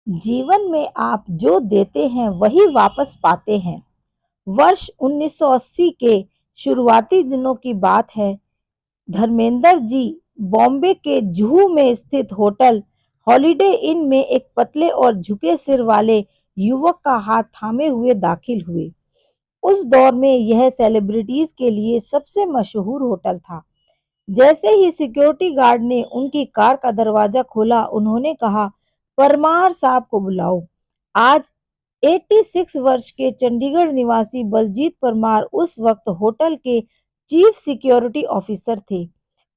जीवन में आप जो देते हैं वही वापस पाते हैं। वर्ष 1980 के शुरुआती दिनों की बात है। धर्मेंद्र जी बॉम्बे के जुहू में स्थित होटल हॉलिडे इन में एक पतले और झुके सिर वाले युवक का हाथ थामे हुए दाखिल हुए। उस दौर में यह सेलिब्रिटीज के लिए सबसे मशहूर होटल था। जैसे ही सिक्योरिटी गार्ड ने उनकी कार का दरवाजा खोला, उन्होंने कहा, परमार साहब को बुलाओ। आज 86 वर्ष के चंडीगढ़ निवासी बलजीत परमार उस वक्त होटल के चीफ सिक्योरिटी ऑफिसर थे।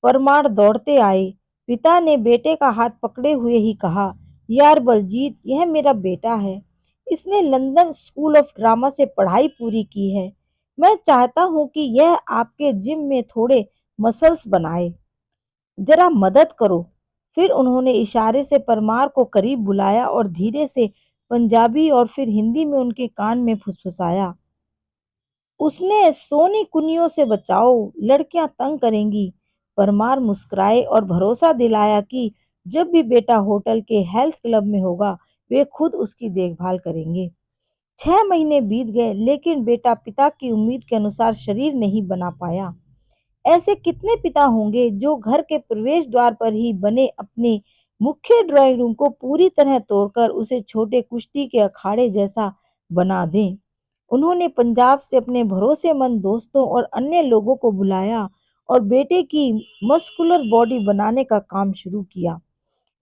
परमार दौड़ते आए। पिता ने बेटे का हाथ पकड़े हुए ही कहा, यार बलजीत, यह मेरा बेटा है। इसने लंदन स्कूल ऑफ ड्रामा से पढ़ाई पूरी की है। मैं चाहता हूँ कि यह आपके जिम में थोड़े मसल्स बनाए। जरा मदद करो। फिर उन्होंने इशारे से परमार को करीब बुलाया और धीरे से पंजाबी और फिर हिंदी में उनके कान में फुसफुसाया, उसने सोनी कुनियों से बचाओ, लड़कियां तंग करेंगी। परमार मुस्कुराए और भरोसा दिलाया कि जब भी बेटा होटल के हेल्थ क्लब में होगा, वे खुद उसकी देखभाल करेंगे। 6 महीने बीत गए, लेकिन बेटा पिता की उम्मीद के अनुसार शरीर नहीं बना पाया। ऐसे कितने पिता होंगे जो घर के प्रवेश द्वार पर ही बने अपने मुख्य ड्राइंग रूम को पूरी तरह तोड़कर उसे छोटे कुश्ती के अखाड़े जैसा बना दें। उन्होंने पंजाब से अपने भरोसेमंद दोस्तों और अन्य लोगों को बुलाया और बेटे की मस्कुलर बॉडी बनाने का काम शुरू किया।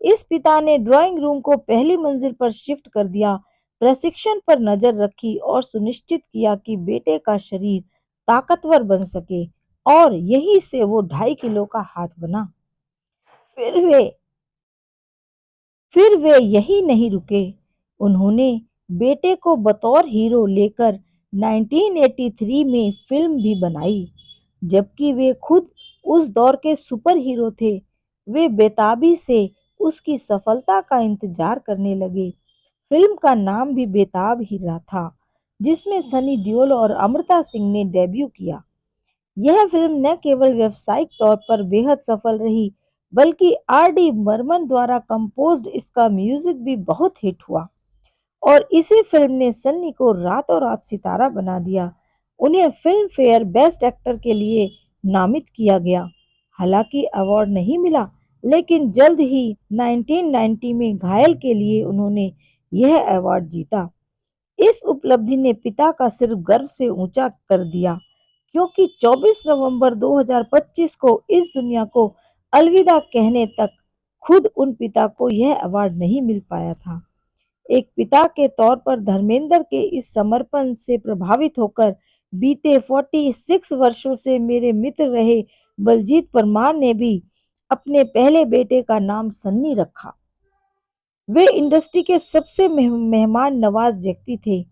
इस पिता ने ड्राइंग रूम को पहली मंजिल पर शिफ्ट कर दिया, प्रशिक्षण पर नजर रखी और सुनिश्चित किया कि बेटे का शरीर ताकतवर बन सके, और यहीं से वो 2.5 किलो का हाथ बना। फिर वे फिर वे यही नहीं रुके। उन्होंने बेटे को बतौर हीरो लेकर 1983 में फिल्म भी बनाई। जबकि वे खुद उस दौर के सुपर हीरो थे, वे बेताबी से उसकी सफलता का इंतजार करने लगे। फिल्म का नाम भी बेताब ही रहा था, जिसमें सनी देओल और अमृता सिंह ने डेब्यू किया। यह फिल्म न केवल व्यावसायिक तौर पर बेहद सफल रही, बल्कि आर डी बर्मन द्वारा कंपोज्ड इसका म्यूजिक भी बहुत हिट हुआ और इसी फिल्म ने सन्नी को रातों रात सितारा बना दिया। उन्हें फिल्म फेयर बेस्ट एक्टर के लिए नामित किया गया। हालांकि अवार्ड नहीं मिला, लेकिन जल्द ही 1990 में घायल के लिए उन्होंने यह अवार्ड जीता। इस उपलब्धि ने पिता का सिर गर्व से ऊंचा कर दिया, क्योंकि 24 नवंबर 2025 को इस दुनिया को अलविदा कहने तक खुद उन पिता को यह अवार्ड नहीं मिल पाया था। एक पिता के तौर पर धर्मेंद्र के इस समर्पण से प्रभावित होकर बीते 46 वर्षों से मेरे मित्र रहे बलजीत परमार ने भी अपने पहले बेटे का नाम सन्नी रखा। वे इंडस्ट्री के सबसे मेहमान नवाज व्यक्ति थे।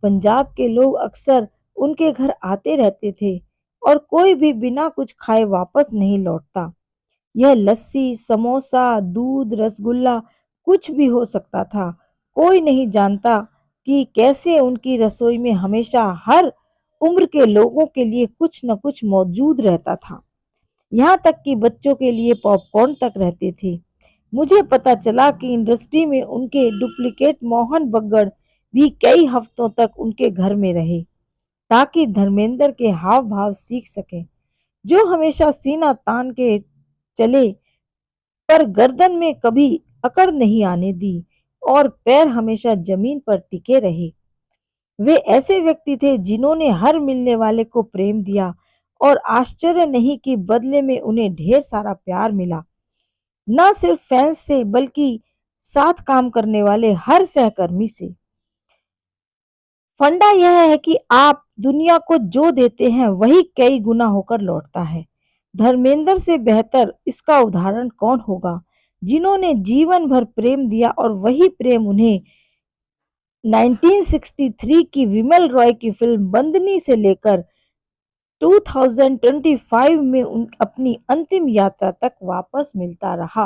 पंजाब के लोग अक्सर उनके घर आते रहते थे और कोई भी बिना कुछ खाए वापस नहीं लौटता। यह लस्सी, समोसा, दूध, रसगुल्ला कुछ भी हो सकता था। कोई नहीं जानता कि कैसे उनकी रसोई में हमेशा हर उम्र के लोगों के लिए कुछ न कुछ मौजूद रहता था। यहाँ तक कि बच्चों के लिए पॉपकॉर्न तक रहते थे। मुझे पता चला कि इंडस्ट्री में उनके डुप्लीकेट मोहन बग्गड़ भी कई हफ्तों तक उनके घर में रहे, ताकि धर्मेंद्र के हाव भाव सीख सके, जो हमेशा सीना तान के चले पर गर्दन में कभी अकड़ नहीं आने दी और पैर हमेशा जमीन पर टिके रहे। वे ऐसे व्यक्ति थे जिन्होंने हर मिलने वाले को प्रेम दिया, और आश्चर्य नहीं कि बदले में उन्हें ढेर सारा प्यार मिला, न सिर्फ फैंस से बल्कि साथ काम करने वाले हर सहकर्मी से। फंडा यह है कि आप दुनिया को जो देते हैं वही कई गुना होकर लौटता है। धर्मेंद्र से बेहतर इसका उदाहरण कौन होगा, जिन्होंने जीवन भर प्रेम दिया और वही प्रेम उन्हें 1963 की विमल रॉय की फिल्म बंदनी से लेकर 2025 में अपनी अंतिम यात्रा तक वापस मिलता रहा।